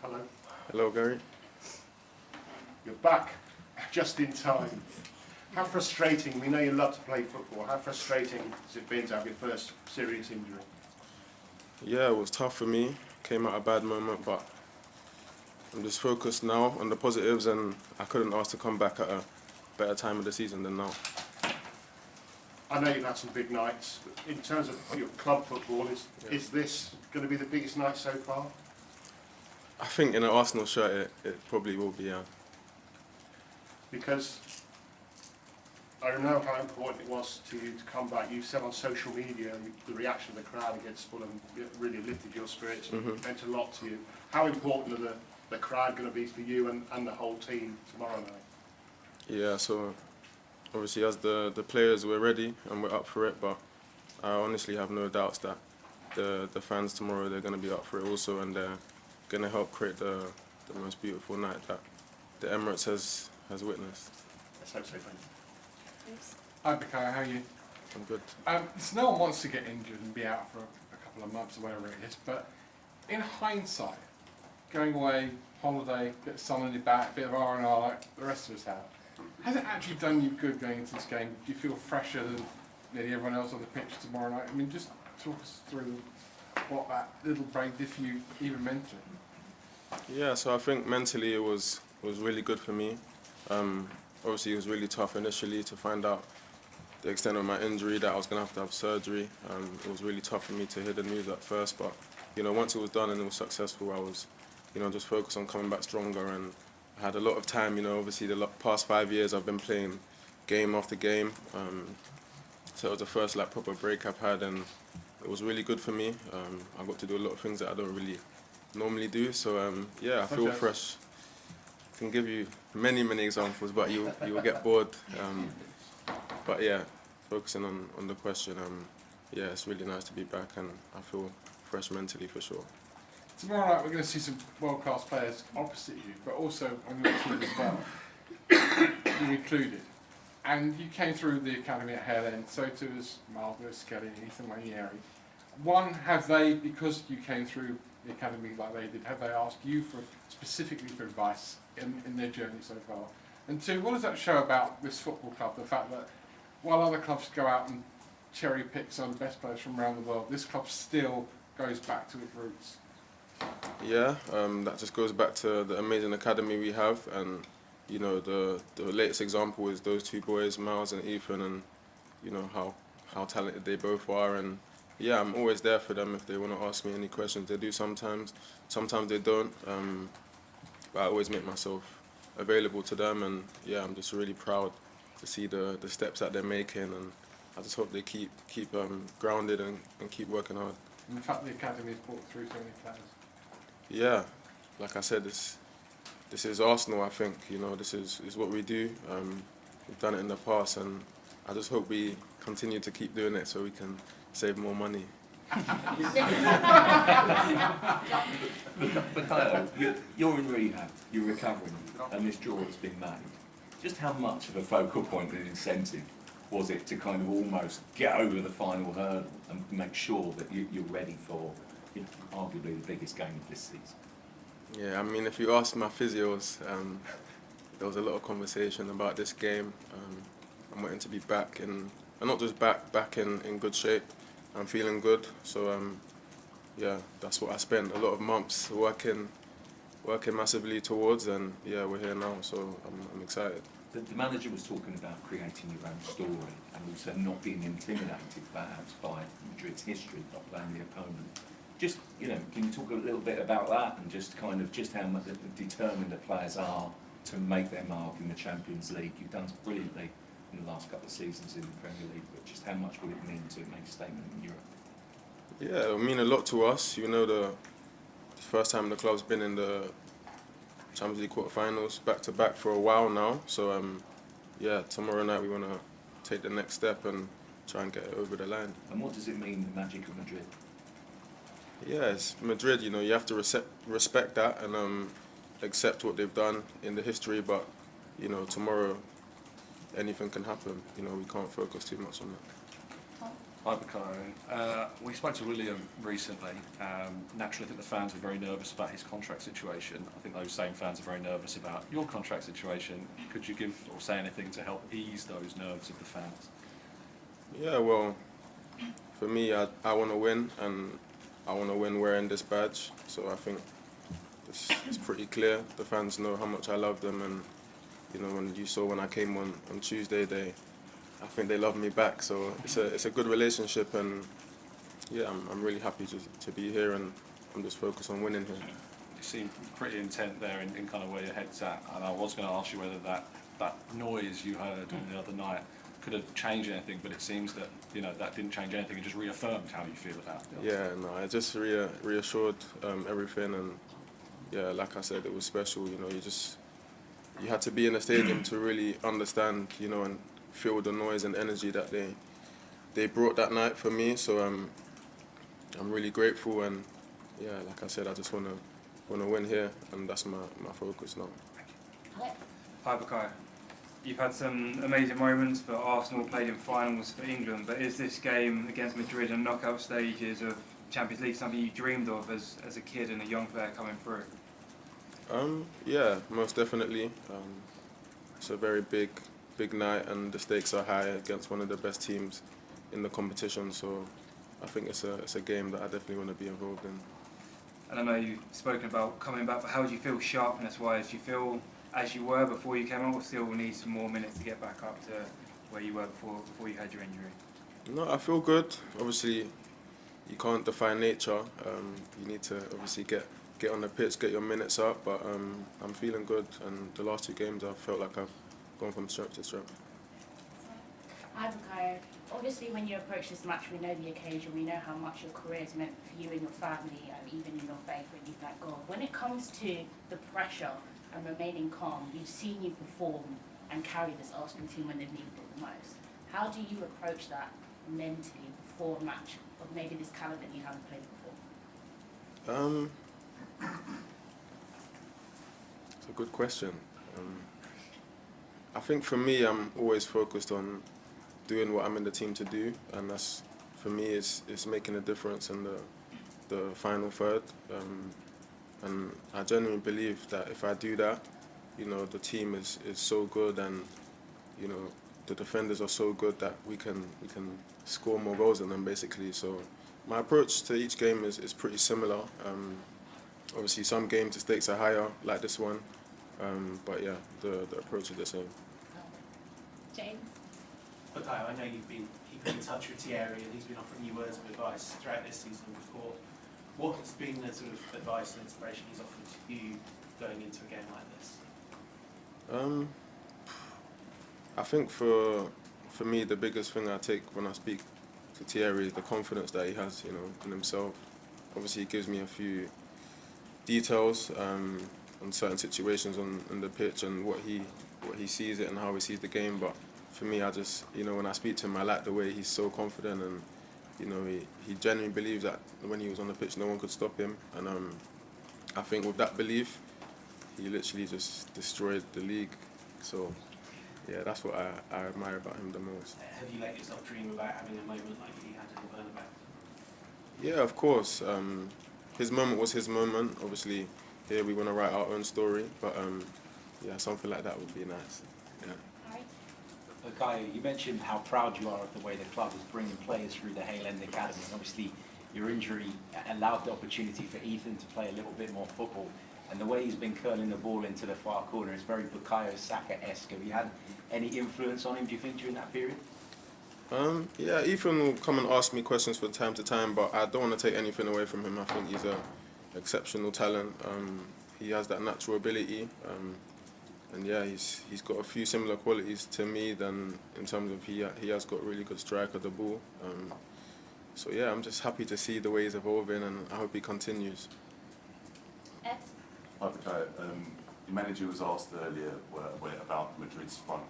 Hello. Hello, Gary. You're back, just in time. How frustrating, we know you love to play football, how frustrating has it been to have your first serious injury? Yeah, it was tough for me. Came at a bad moment, but I'm just focused now on the positives, and I couldn't ask to come back at a better time of the season than now. I know you've had some big nights, but in terms of your club football, is this going to be the biggest night so far? I think in an Arsenal shirt it probably will be, yeah. Because I know how important it was to you to come back. You said on social media the reaction of the crowd against Ballon really lifted your spirits and meant a lot to you. How important are the crowd going to be for you and the whole team tomorrow night? Yeah, so obviously as the players, we're ready and we're up for it, but I honestly have no doubts that the fans tomorrow, they're going to be up for it also, and they're going to help create the most beautiful night that the Emirates has witnessed. Let's hope so, thank you. Hi Bukayo, how are you? I'm good. So no one wants to get injured and be out for a couple of months or whatever it is, but in hindsight, going away, holiday, bit of sun on your back, bit of R&R like the rest of us have, has it actually done you good going into this game? Do you feel fresher than nearly everyone else on the pitch tomorrow night? I mean, just talk us through what that little break did for you, even mentally. Yeah, so I think mentally it was really good for me. Obviously it was really tough initially to find out the extent of my injury, that I was going to have surgery. It was really tough for me to hear the news at first, but once it was done and it was successful, I was just focused on coming back stronger, and I had a lot of time. Obviously the past 5 years I've been playing game after game, so it was the first proper break I've had, and it was really good for me. I got to do a lot of things that I don't really normally do, so yeah, I feel fresh. I can give you many examples, but you will get bored. But yeah, focusing on the question, yeah, it's really nice to be back, and I feel fresh mentally for sure. Tomorrow night we're going to see some world-class players opposite you, but also on your team as well, you included. And you came through the academy at Hale End, so too as Marvel, Skelly, Ethan Nwaneri. One, have they, because you came through the academy like they did, have they asked you specifically for advice in their journey so far? And two, what does that show about this football club, the fact that while other clubs go out and cherry pick some of the best players from around the world, this club still goes back to its roots? Yeah, that just goes back to the amazing academy we have, and the latest example is those two boys, Miles and Ethan, and how talented they both are. And yeah, I'm always there for them if they want to ask me any questions. They do sometimes they don't, but I always make myself available to them, and yeah, I'm just really proud to see the steps that they're making, and I just hope they keep grounded and keep working hard. And the fact the academy has brought through so many players. Yeah, like I said, this is Arsenal. I think this is what we do. We've done it in the past, and I just hope we continue to keep doing it so we can save more money. Bukayo, you're in rehab, you're recovering, and this draw has been made. Just how much of a focal point and incentive was it to kind of almost get over the final hurdle and make sure that you're ready for arguably the biggest game of this season? Yeah, I mean, if you ask my physios, there was a lot of conversation about this game. I'm wanting to be back and not just back in good shape. I'm feeling good, so yeah, that's what I spent a lot of months working massively towards, and yeah, we're here now, so I'm excited. The manager was talking about creating your own story and also not being intimidated perhaps by Madrid's history, not playing the opponent. Just, can you talk a little bit about that and just how much determined the players are to make their mark in the Champions League? You've done brilliantly in the last couple of seasons in the Premier League, but just how much would it mean to make a statement in Europe? Yeah, it'll mean a lot to us. The first time the club's been in the Champions League quarterfinals back to back for a while now. So yeah, tomorrow night we want to take the next step and try and get it over the line. And what does it mean, the magic of Madrid? Yeah, it's Madrid. You have to respect that and accept what they've done in the history. But tomorrow anything can happen. We can't focus too much on that. Hi, Bukayo. We spoke to William recently. Naturally, I think the fans are very nervous about his contract situation. I think those same fans are very nervous about your contract situation. Could you give or say anything to help ease those nerves of the fans? Yeah, well, for me, I want to win, and I want to win wearing this badge. So I think it's pretty clear. The fans know how much I love them, and you know, when you saw when I came on Tuesday, I think they love me back. So it's a good relationship, and yeah, I'm really happy to be here, and I'm just focused on winning here. You seem pretty intent there in kind of where your head's at. And I was going to ask you whether that noise you heard the other night could have changed anything, but it seems that that didn't change anything. It just reaffirmed how you feel about it. Yeah, no, I just reassured everything, and yeah, like I said, it was special. You know, you had to be in the stadium to really understand, and feel the noise and energy that they brought that night for me. So I'm really grateful, and yeah, like I said, I just wanna win here, and that's my focus now. Hi, Bukayo. You've had some amazing moments for Arsenal, played in finals for England, but is this game against Madrid and knockout stages of Champions League something you dreamed of as a kid and a young player coming through? Yeah, most definitely. It's a very big night, and the stakes are high against one of the best teams in the competition. So I think it's a game that I definitely want to be involved in. And I know you've spoken about coming back, but how do you feel sharpness-wise? Do you feel as you were before you came on, or still need some more minutes to get back up to where you were before you had your injury? No, I feel good. Obviously, you can't define nature. You need to obviously get on the pitch, get your minutes up. But I'm feeling good, and the last 2 games I felt like I've gone from strength to strength. Hi, Bukayo. Obviously, when you approach this match, we know the occasion, we know how much your career has meant for you and your family, and even in your faith when you've let go. When it comes to the pressure and remaining calm, we've seen you perform and carry this Arsenal team when they've needed it the most. How do you approach that mentally before a match of maybe this caliber that you haven't played before? It's a good question. I think for me, I'm always focused on doing what I'm in the team to do, and that's, for me, is making a difference in the final third. And I genuinely believe that if I do that, the team is so good, and the defenders are so good that we can score more goals than them, basically. So my approach to each game is pretty similar. Obviously, some games the stakes are higher, like this one, but yeah, the approach is the same. James? Bukayo, I know you've been keeping in touch with Thierry, and he's been offering you words of advice throughout this season before. What has been the sort of advice and inspiration he's offered to you going into a game like this? I think for me, the biggest thing I take when I speak to Thierry is the confidence that he has, in himself. Obviously, he gives me a few details on certain situations on the pitch and what he sees it and how he sees the game. But for me, I just, when I speak to him, I like the way he's so confident, and he genuinely believes that when he was on the pitch, no one could stop him. And I think with that belief, he literally just destroyed the league. So yeah, that's what I admire about him the most. Have you let yourself dream about having a moment like he had in the Bernabeu? Yeah, of course. His moment was his moment. Obviously, here we want to write our own story, but yeah, something like that would be nice. Yeah. Bukayo, you mentioned how proud you are of the way the club is bringing players through the Hale End Academy. And obviously, your injury allowed the opportunity for Ethan to play a little bit more football. And the way he's been curling the ball into the far corner is very Bukayo Saka-esque. Have you had any influence on him, do you think, during that period? Yeah, Ethan will come and ask me questions from time to time, but I don't want to take anything away from him. I think he's an exceptional talent. He has that natural ability. And yeah, he's got a few similar qualities to me than in terms of he has got really good strike of the ball. So yeah, I'm just happy to see the way he's evolving, and I hope he continues. Ed? Hi, Bukayo. Your manager was asked earlier about Madrid's front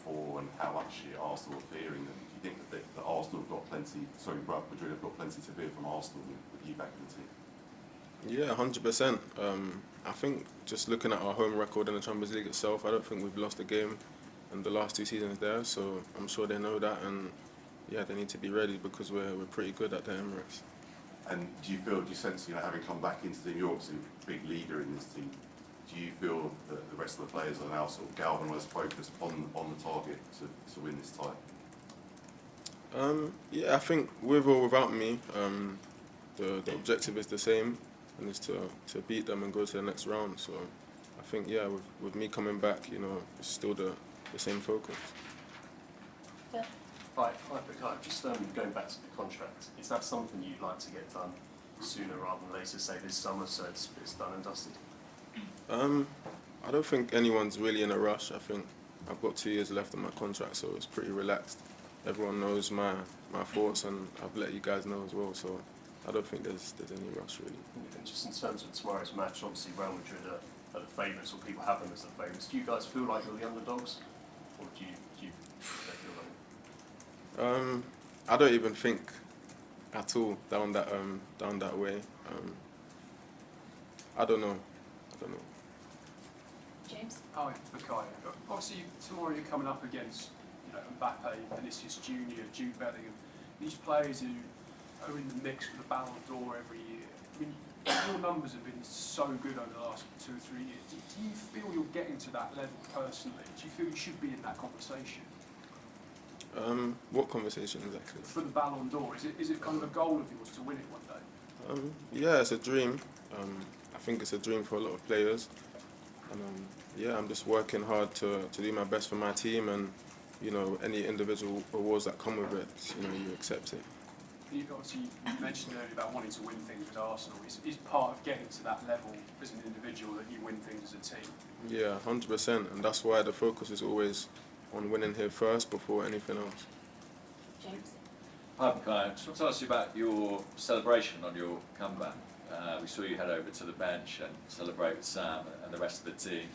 four and how much Arsenal are fearing them. Do you think that Arsenal have got plenty? Sorry, Madrid have got plenty to fear from Arsenal with you back in the team? Yeah, 100%. I think just looking at our home record in the Champions League itself, I don't think we've lost a game in the last 2 seasons there. So I'm sure they know that, and yeah, they need to be ready because we're pretty good at the Emirates. And do you sense, having come back into the team, you're obviously a big leader in this team, do you feel that the rest of the players are now sort of galvanised, focused on the target to win this title? Yeah, I think with or without me, the objective is the same, and it's to beat them and go to the next round. So I think, yeah, with me coming back, it's still the same focus. Hi, Bukayo. Just going back to the contract, is that something you'd like to get done sooner rather than later, say this summer, so it's done and dusted? I don't think anyone's really in a rush. I think I've got 2 years left on my contract, so it's pretty relaxed. Everyone knows my thoughts, and I've let you guys know as well, so I don't think there's any rush really. And just in terms of tomorrow's match, obviously Real Madrid are the favourites, or people have them as the favourites. Do you guys feel like you're the underdogs, or do you feel like? I don't even think at all down that way. I don't know. James? Hi, Bukayo. Obviously, tomorrow you're coming up against Mbappe, Vinicius Jr, Jude Bellingham. These players who are in the mix for the Ballon d'Or every year. I mean, your numbers have been so good over the last 2 or 3 years. Do you feel you're getting to that level personally? Do you feel you should be in that conversation? What conversation exactly? For the Ballon d'Or, is it kind of a goal of yours to win it one day? Yeah, it's a dream. I think it's a dream for a lot of players. And yeah, I'm just working hard to do my best for my team, and any individual awards that come with it, you accept it. Obviously, you mentioned earlier about wanting to win things with Arsenal. Is part of getting to that level as an individual that you win things as a team? Yeah, 100%, and that's why the focus is always on winning here first before anything else. James? Hi, Bukayo. Just want to ask you about your celebration on your comeback. We saw you head over to the bench and celebrate with Sam and the rest of the team.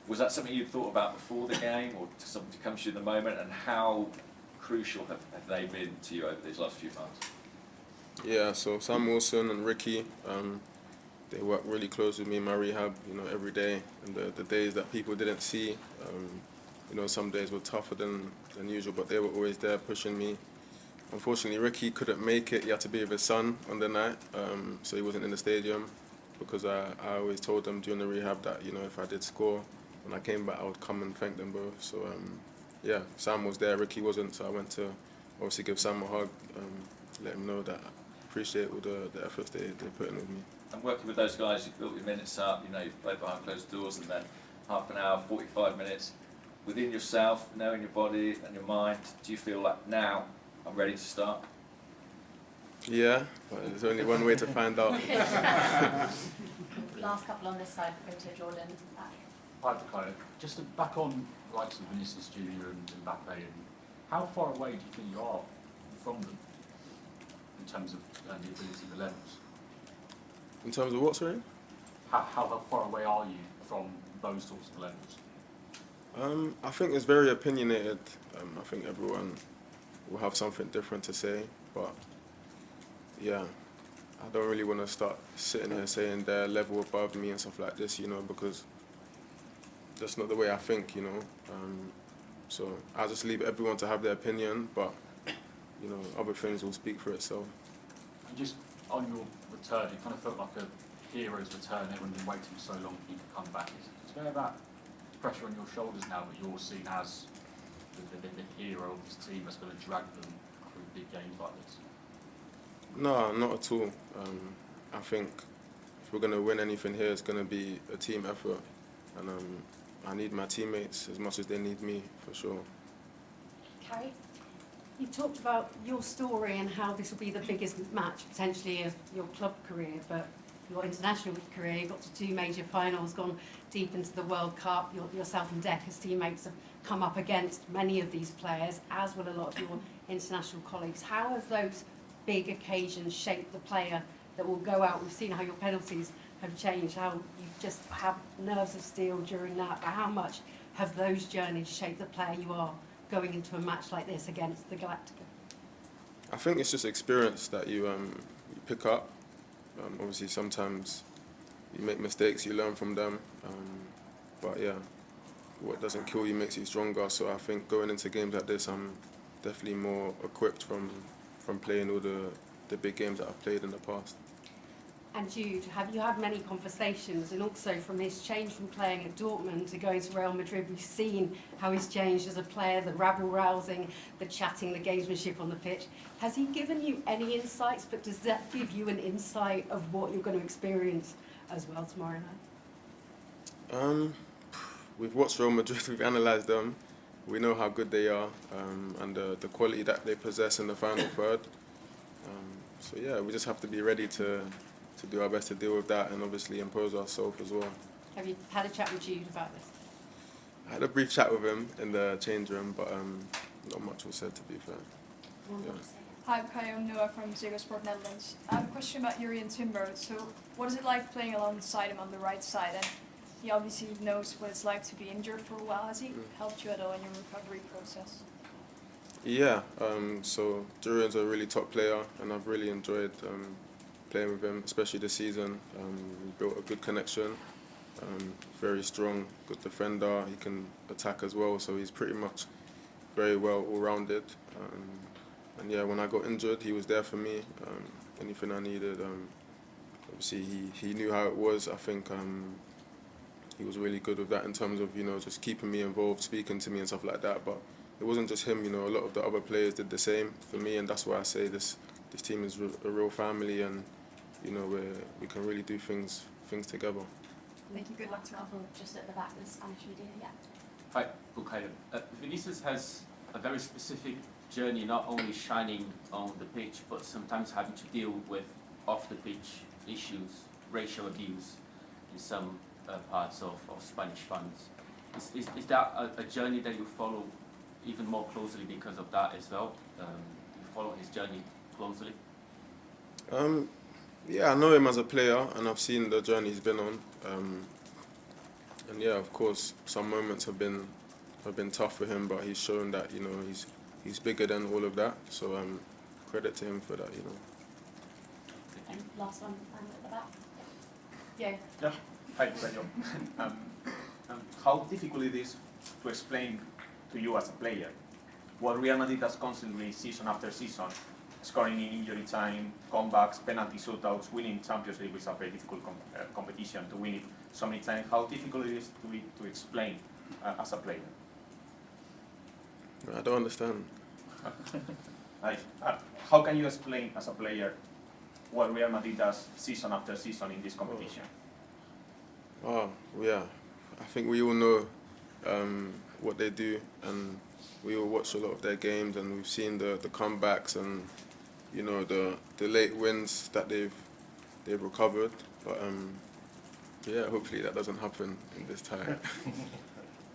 Was that something you thought about before the game, or something to come to you in the moment, and how crucial have they been to you over these last few months? Yeah, so Sam Wilson and Ricky, they work really close with me in my rehab, every day. And the days that people didn't see, some days were tougher than usual, but they were always there pushing me. Unfortunately, Ricky couldn't make it. He had to be with his son on the night, so he wasn't in the stadium, because I always told them during the rehab that, if I did score, when I came back, I would come and thank them both. So, yeah, Sam was there, Ricky wasn't, so I went to obviously give Sam a hug, let him know that I appreciate all the efforts they put in with me. And working with those guys, you've built your minutes up, you've played behind closed doors, and then half an hour, 45 minutes. Within yourself, knowing your body and your mind, do you feel like now I'm ready to start? Yeah, but there's only one way to find out. Last couple on this side, go to Jordan. Hi, Bukayo. Just back on the likes of Vinicius Jr and Mbappe, and how far away do you think you are from them in terms of the ability, the levels? In terms of what, sorry? How far away are you from those sorts of levels? I think it's very opinionated. I think everyone will have something different to say, but yeah, I don't really want to start sitting here saying they're a level above me and stuff like this, because that's not the way I think, So I'll just leave everyone to have their opinion, but other things will speak for itself. And just on your return, it kind of felt like a hero's return. Everyone's been waiting so long for you to come back. Is there that pressure on your shoulders now that you're seen as the hero of this team that's going to drag them through big games like this? No, not at all. I think if we're going to win anything here, it's going to be a team effort. And I need my teammates as much as they need me, for sure. Carrie? You talked about your story and how this will be the biggest match, potentially, of your club career, but your international career, you got to 2 major finals, gone deep into the World Cup. Yourself and Decker's teammates have come up against many of these players, as will a lot of your international colleagues. How have those big occasions shaped the player that will go out? We've seen how your penalties have changed, how you just have nerves of steel during that. But how much have those journeys shaped the player you are going into a match like this against the Galactica? I think it's just experience that you pick up. Obviously, sometimes you make mistakes, you learn from them. But yeah, what doesn't kill you makes you stronger. So I think going into games like this, I'm definitely more equipped from playing all the big games that I've played in the past. And Jude, have you had many conversations, and also from his change from playing at Dortmund to going to Real Madrid, we've seen how he's changed as a player, the rabble-rousing, the chatting, the gamesmanship on the pitch. Has he given you any insights, but does that give you an insight of what you're going to experience as well tomorrow night? We've watched Real Madrid, we've analysed them, we know how good they are, and the quality that they possess in the final third. So yeah, we just have to be ready to do our best to deal with that and obviously impose ourselves as well. Have you had a chat with Jude about this? I had a brief chat with him in the change room, but not much was said, to be fair. Yeah. Hi, Bukayo, I'm Noah from Ziggo Sport Netherlands. I have a question about Jurriën Timber. So, what is it like playing alongside him on the right side? And he obviously knows what it's like to be injured for a while. Has he helped you at all in your recovery process? Yeah, so Jurriën's a really top player, and I've really enjoyed playing with him, especially this season. We built a good connection, very strong, good defender, he can attack as well, so he's pretty much very well all-rounded. And yeah, when I got injured, he was there for me, anything I needed. Obviously, he knew how it was. I think he was really good with that in terms of, just keeping me involved, speaking to me and stuff like that. But it wasn't just him, a lot of the other players did the same for me, and that's why I say this team is a real family, and we can really do things together. Thank you. Good luck tomorrow. Just at the back of the Spanish media, yeah. Hi, Bukayo. Vinicius has a very specific journey, not only shining on the pitch, but sometimes having to deal with off-the-pitch issues, racial abuse in some parts of Spanish fans. Is that a journey that you follow even more closely because of that as well? You follow his journey closely? Yeah, I know him as a player, and I've seen the journey he's been on. And yeah, of course, some moments have been tough for him, but he's shown that he's bigger than all of that. So credit to him for that. And last one, at the back. Yeah. Yeah. Hi, Bukayo. How difficult it is to explain to you as a player what Real Madrid does constantly, season after season, scoring in injury time, comebacks, penalty shootouts, winning Champions League, which is a very difficult competition to win it so many times. How difficult it is to explain as a player? I don't understand. How can you explain as a player what Real Madrid does season after season in this competition? Oh, yeah. I think we all know what they do, and we all watch a lot of their games, and we've seen the comebacks and the late wins that they've recovered. But yeah, hopefully that doesn't happen in this time.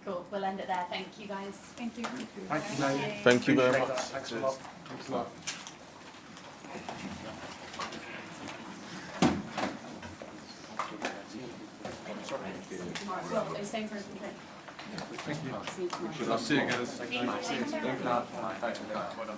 Cool. We'll end it there. Thank you, guys. Thank you. Thank you very much. Thanks a lot. Thanks a lot. Well, are you staying for a drink? Thank you. See you tomorrow. I'll see you guys. Thank you. Thank you.